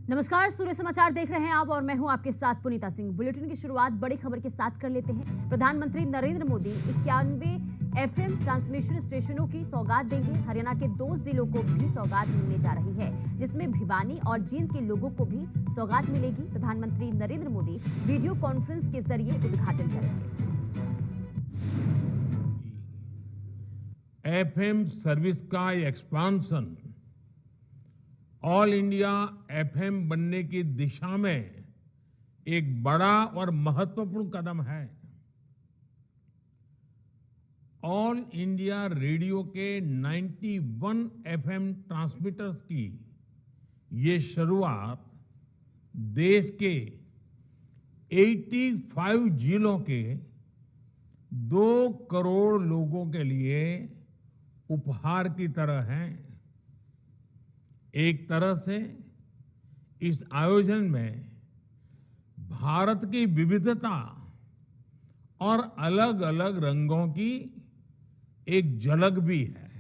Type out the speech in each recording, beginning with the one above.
नमस्कार, सूर्य समाचार देख रहे हैं आप और मैं हूं आपके साथ पुनीता सिंह। बुलेटिन की शुरुआत बड़ी खबर के साथ कर लेते हैं। प्रधानमंत्री नरेंद्र मोदी 91 एफएम ट्रांसमिशन स्टेशनों की सौगात देंगे। हरियाणा के 2 जिलों को भी सौगात मिलने जा रही है, जिसमें भिवानी और जींद के लोगों को भी सौगात मिलेगी। प्रधानमंत्री नरेंद्र मोदी वीडियो कॉन्फ्रेंस के जरिए उद्घाटन करेंगे। एफएम सर्विस का एक्सपांशन ऑल इंडिया एफएम बनने की दिशा में एक बड़ा और महत्वपूर्ण कदम है। ऑल इंडिया रेडियो के 91 एफएम ट्रांसमीटर्स की ये शुरुआत देश के 85 जिलों के 2 करोड़ लोगों के लिए उपहार की तरह है। एक तरह से इस आयोजन में भारत की विविधता और अलग अलग रंगों की एक झलक भी है।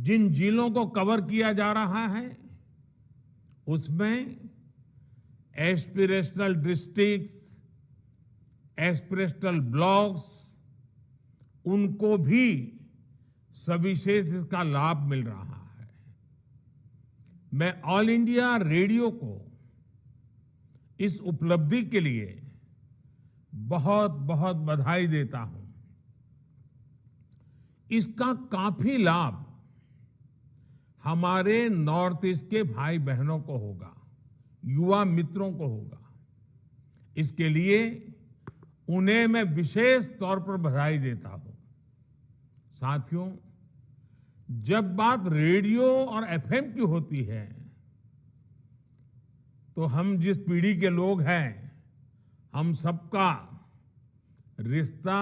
जिन जिलों को कवर किया जा रहा है उसमें एस्पिरेशनल डिस्ट्रिक्ट्स, एस्पिरेशनल ब्लॉक्स, उनको भी सविशेष इसका लाभ मिल रहा है। मैं ऑल इंडिया रेडियो को इस उपलब्धि के लिए बहुत बहुत बधाई देता हूं। इसका काफी लाभ हमारे नॉर्थ ईस्ट के भाई बहनों को होगा, युवा मित्रों को होगा। इसके लिए उन्हें मैं विशेष तौर पर बधाई देता हूं। साथियों, जब बात रेडियो और एफएम की होती है तो हम जिस पीढ़ी के लोग हैं, हम सबका रिश्ता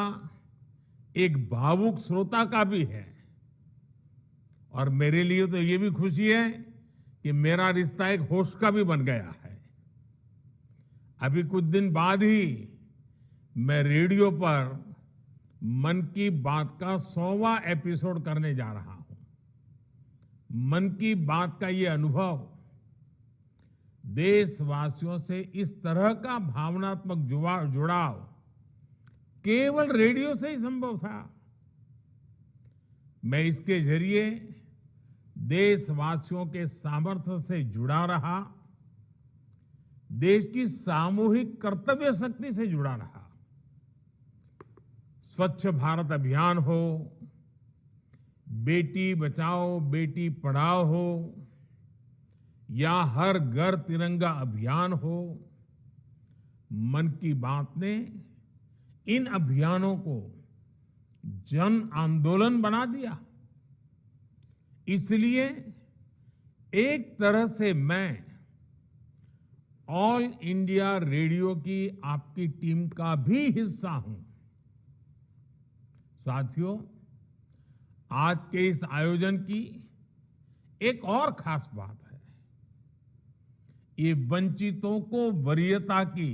एक भावुक श्रोता का भी है। और मेरे लिए तो ये भी खुशी है कि मेरा रिश्ता एक होस्ट का भी बन गया है। अभी कुछ दिन बाद ही मैं रेडियो पर मन की बात का 100वां एपिसोड करने जा रहा हूं। मन की बात का ये अनुभव देशवासियों से इस तरह का भावनात्मक जुड़ाव केवल रेडियो से ही संभव था। मैं इसके जरिए देशवासियों के सामर्थ्य से जुड़ा रहा, देश की सामूहिक कर्तव्य शक्ति से जुड़ा रहा। स्वच्छ भारत अभियान हो, बेटी बचाओ बेटी पढ़ाओ हो, या हर घर तिरंगा अभियान हो, मन की बात ने इन अभियानों को जन आंदोलन बना दिया। इसलिए एक तरह से मैं ऑल इंडिया रेडियो की आपकी टीम का भी हिस्सा हूं। साथियों, आज के इस आयोजन की एक और खास बात है। ये वंचितों को वरीयता की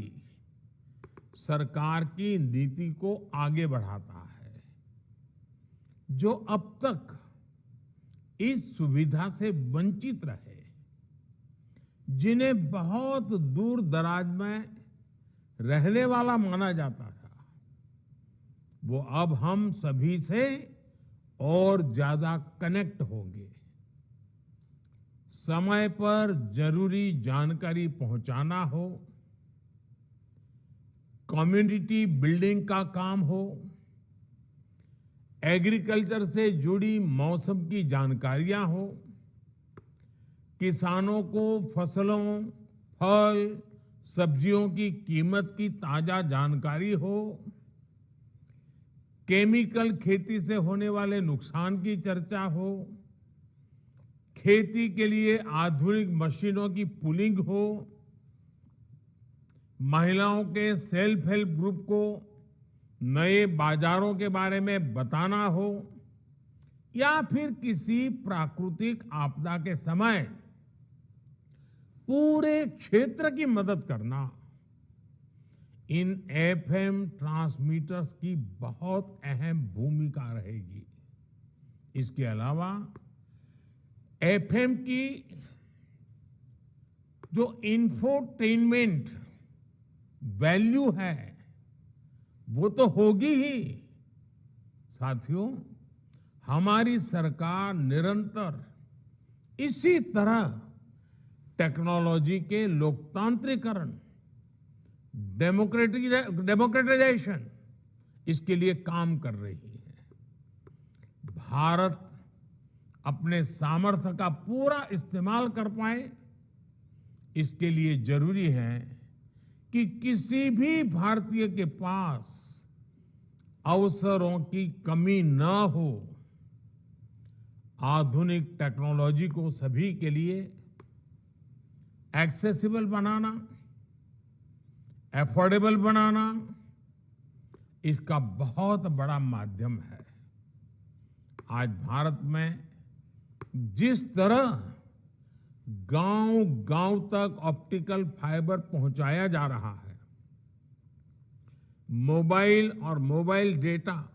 सरकार की नीति को आगे बढ़ाता है, जो अब तक इस सुविधा से वंचित रहे, जिन्हें बहुत दूर दराज में रहने वाला माना जाता था, वो अब हम सभी से और ज्यादा कनेक्ट होंगे। समय पर जरूरी जानकारी पहुंचाना हो, कम्युनिटी बिल्डिंग का काम हो, एग्रीकल्चर से जुड़ी मौसम की जानकारियां हो, किसानों को फसलों, फल, सब्जियों की कीमत की ताजा जानकारी हो, केमिकल खेती से होने वाले नुकसान की चर्चा हो, खेती के लिए आधुनिक मशीनों की पुलिंग हो, महिलाओं के सेल्फ हेल्प ग्रुप को नए बाजारों के बारे में बताना हो, या फिर किसी प्राकृतिक आपदा के समय पूरे क्षेत्र की मदद करना, इन एफएम ट्रांसमीटर्स की बहुत अहम भूमिका रहेगी। इसके अलावा एफएम की जो इंफोटेनमेंट वैल्यू है वो तो होगी ही। साथियों, हमारी सरकार निरंतर इसी तरह टेक्नोलॉजी के लोकतांत्रिकरण, डेमोक्रेटाइजेशन, इसके लिए काम कर रही है। भारत अपने सामर्थ्य का पूरा इस्तेमाल कर पाए, इसके लिए जरूरी है कि किसी भी भारतीय के पास अवसरों की कमी न हो। आधुनिक टेक्नोलॉजी को सभी के लिए एक्सेसिबल बनाना, अफोर्डेबल बनाना, इसका बहुत बड़ा माध्यम है। आज भारत में जिस तरह गांव-गांव तक ऑप्टिकल फाइबर पहुंचाया जा रहा है, मोबाइल और मोबाइल डेटा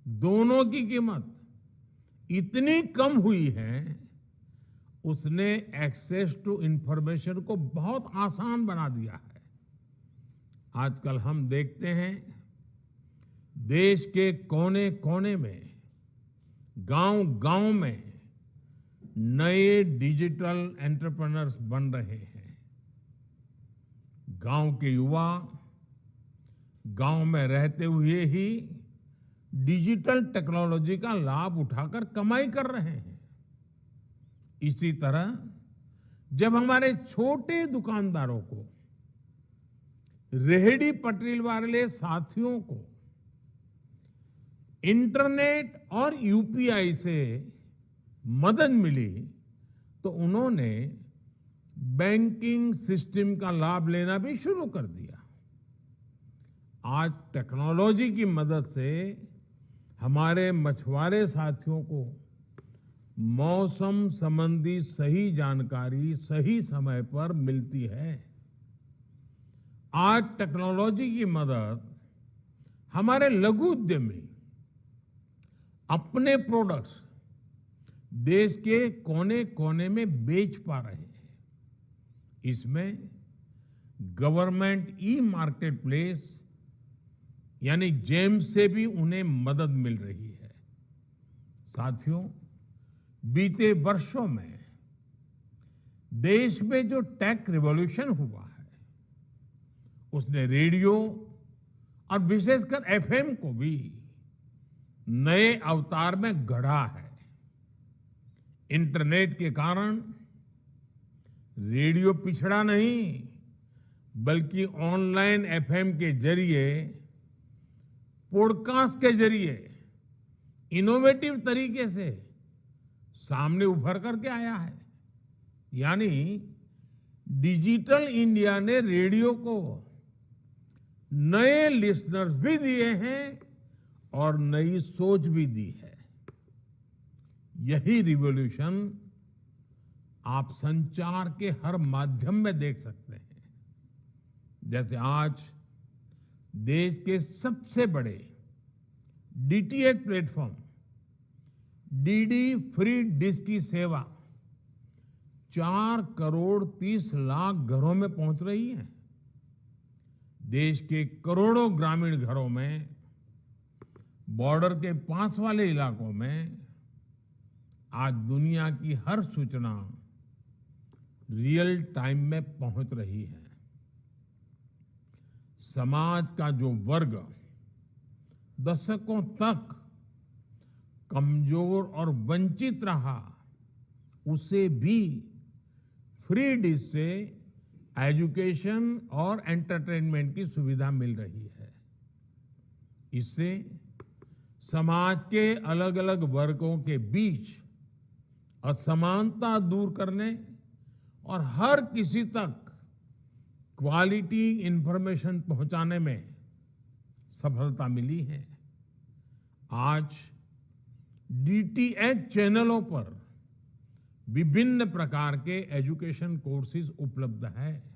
दोनों की कीमत इतनी कम हुई है, उसने एक्सेस टू इंफॉर्मेशन को बहुत आसान बना दिया है। आजकल हम देखते हैं देश के कोने-कोने में, गांव-गांव में नए डिजिटल एंटरप्रेन्योर्स बन रहे हैं। गांव के युवा गांव में रहते हुए ही डिजिटल टेक्नोलॉजी का लाभ उठाकर कमाई कर रहे हैं। इसी तरह जब हमारे छोटे दुकानदारों को, रेहड़ी पटरी वाले साथियों को इंटरनेट और यूपीआई से मदद मिली, तो उन्होंने बैंकिंग सिस्टम का लाभ लेना भी शुरू कर दिया। आज टेक्नोलॉजी की मदद से हमारे मछुआरे साथियों को मौसम संबंधी सही जानकारी सही समय पर मिलती है। आज टेक्नोलॉजी की मदद हमारे लघु उद्यमी अपने प्रोडक्ट्स देश के कोने-कोने में बेच पा रहे हैं। इसमें गवर्नमेंट ई मार्केट प्लेस यानी जेम से भी उन्हें मदद मिल रही है। साथियों, बीते वर्षों में देश में जो टेक रिवॉल्यूशन हुआ है, उसने रेडियो और विशेषकर एफएम को भी नए अवतार में गढ़ा है। इंटरनेट के कारण रेडियो पिछड़ा नहीं, बल्कि ऑनलाइन एफएम के जरिए, पॉडकास्ट के जरिए इनोवेटिव तरीके से सामने उभर करके आया है। यानी डिजिटल इंडिया ने रेडियो को नए लिसनर्स भी दिए हैं और नई सोच भी दी है। यही रिवॉल्यूशन आप संचार के हर माध्यम में देख सकते हैं। जैसे आज देश के सबसे बड़े DTH platform DD free dish की सेवा 4 करोड़ 30 लाख घरों में पहुंच रही है। देश के करोड़ों ग्रामीण घरों में, बॉर्डर के पास वाले इलाकों में आज दुनिया की हर सूचना रियल टाइम में पहुंच रही है। समाज का जो वर्ग दशकों तक कमजोर और वंचित रहा, उसे भी फ्री डिश से एजुकेशन और एंटरटेनमेंट की सुविधा मिल रही है। इससे समाज के अलग अलग वर्गों के बीच असमानता दूर करने और हर किसी तक क्वालिटी इंफॉर्मेशन पहुंचाने में सफलता मिली है। आज डीटीएच चैनलों पर विभिन्न प्रकार के एजुकेशन कोर्सेज उपलब्ध है।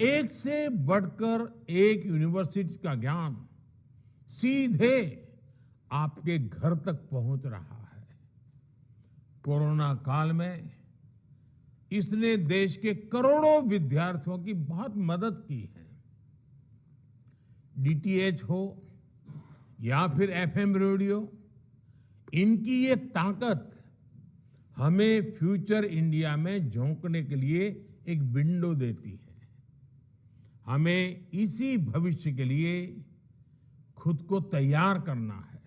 एक से बढ़कर एक यूनिवर्सिटी का ज्ञान सीधे आपके घर तक पहुंच रहा है। कोरोना काल में इसने देश के करोड़ों विद्यार्थियों की बहुत मदद की है। डीटीएच हो या फिर एफएम रेडियो, इनकी ये ताकत हमें फ्यूचर इंडिया में झोंकने के लिए एक विंडो देती है। हमें इसी भविष्य के लिए खुद को तैयार करना है।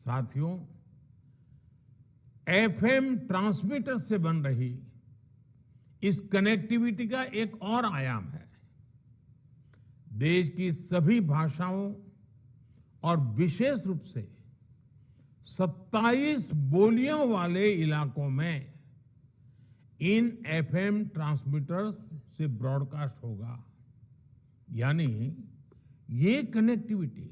साथियों, एफएम ट्रांसमीटर से बन रही इस कनेक्टिविटी का एक और आयाम है। देश की सभी भाषाओं और विशेष रूप से 27 बोलियों वाले इलाकों में इन एफएम ट्रांसमीटर्स से ब्रॉडकास्ट होगा। यानी ये कनेक्टिविटी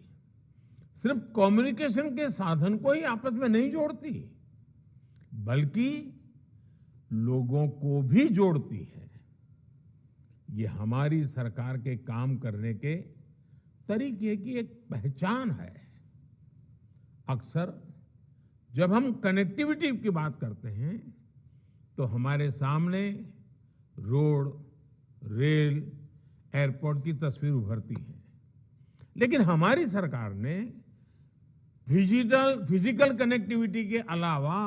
सिर्फ कम्युनिकेशन के साधन को ही आपस में नहीं जोड़ती, बल्कि लोगों को भी जोड़ती है। ये हमारी सरकार के काम करने के तरीके की एक पहचान है। अक्सर जब हम कनेक्टिविटी की बात करते हैं तो हमारे सामने रोड, रेल, एयरपोर्ट की तस्वीर उभरती है। लेकिन हमारी सरकार ने फिजिकल कनेक्टिविटी के अलावा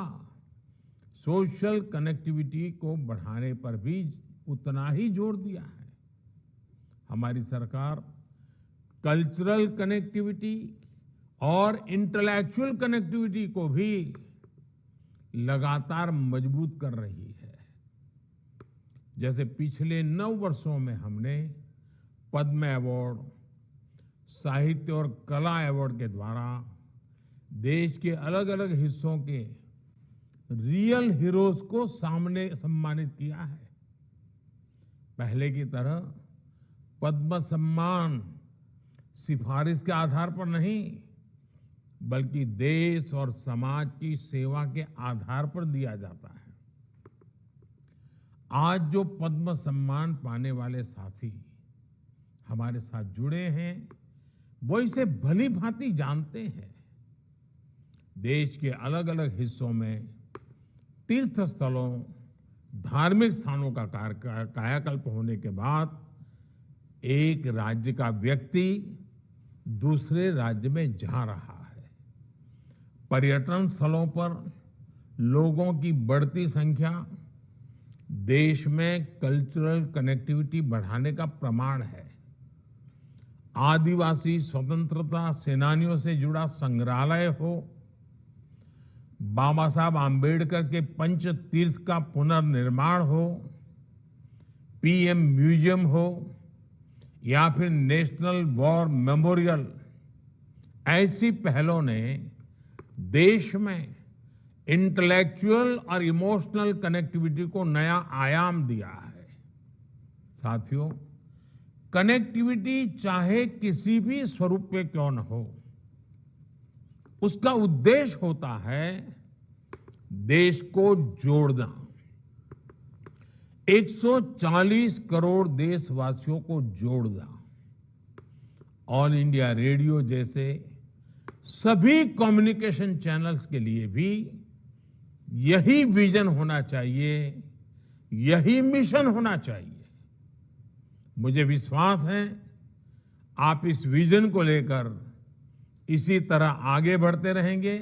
सोशल कनेक्टिविटी को बढ़ाने पर भी उतना ही जोर दिया है। हमारी सरकार कल्चरल कनेक्टिविटी और इंटेलेक्चुअल कनेक्टिविटी को भी लगातार मजबूत कर रही है। जैसे पिछले 9 वर्षों में हमने पद्म अवार्ड, साहित्य और कला अवार्ड के द्वारा देश के अलग अलग हिस्सों के रियल हीरोज को सामने सम्मानित किया है। पहले की तरह पद्म सम्मान सिफारिश के आधार पर नहीं, बल्कि देश और समाज की सेवा के आधार पर दिया जाता है। आज जो पद्म सम्मान पाने वाले साथी हमारे साथ जुड़े हैं, वो इसे भली भांति जानते हैं। देश के अलग अलग हिस्सों में तीर्थ स्थलों, धार्मिक स्थानों का कायाकल्प होने के बाद एक राज्य का व्यक्ति दूसरे राज्य में जा रहा है। पर्यटन स्थलों पर लोगों की बढ़ती संख्या देश में कल्चरल कनेक्टिविटी बढ़ाने का प्रमाण है। आदिवासी स्वतंत्रता सेनानियों से जुड़ा संग्रहालय हो, बाबा साहब आम्बेडकर के पंच तीर्थ का पुनर्निर्माण हो, पीएम म्यूजियम हो या फिर नेशनल वॉर मेमोरियल, ऐसी पहलों ने देश में इंटेलेक्चुअल और इमोशनल कनेक्टिविटी को नया आयाम दिया है। साथियों, कनेक्टिविटी चाहे किसी भी स्वरूप में क्यों न हो, उसका उद्देश्य होता है देश को जोड़ना। 140 करोड़ देशवासियों को जोड़ना। ऑल इंडिया रेडियो जैसे सभी कम्युनिकेशन चैनल्स के लिए भी यही विजन होना चाहिए, यही मिशन होना चाहिए। मुझे विश्वास है आप इस विजन को लेकर इसी तरह आगे बढ़ते रहेंगे।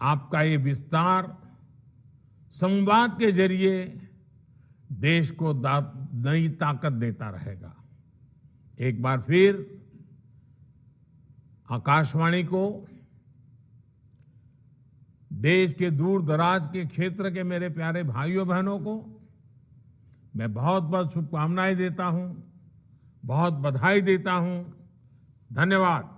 आपका ये विस्तार संवाद के जरिए देश को नई ताकत देता रहेगा। एक बार फिर आकाशवाणी को, देश के दूर दराज के क्षेत्र के मेरे प्यारे भाइयों बहनों को मैं बहुत बहुत शुभकामनाएं देता हूं, बहुत बधाई देता हूं। धन्यवाद।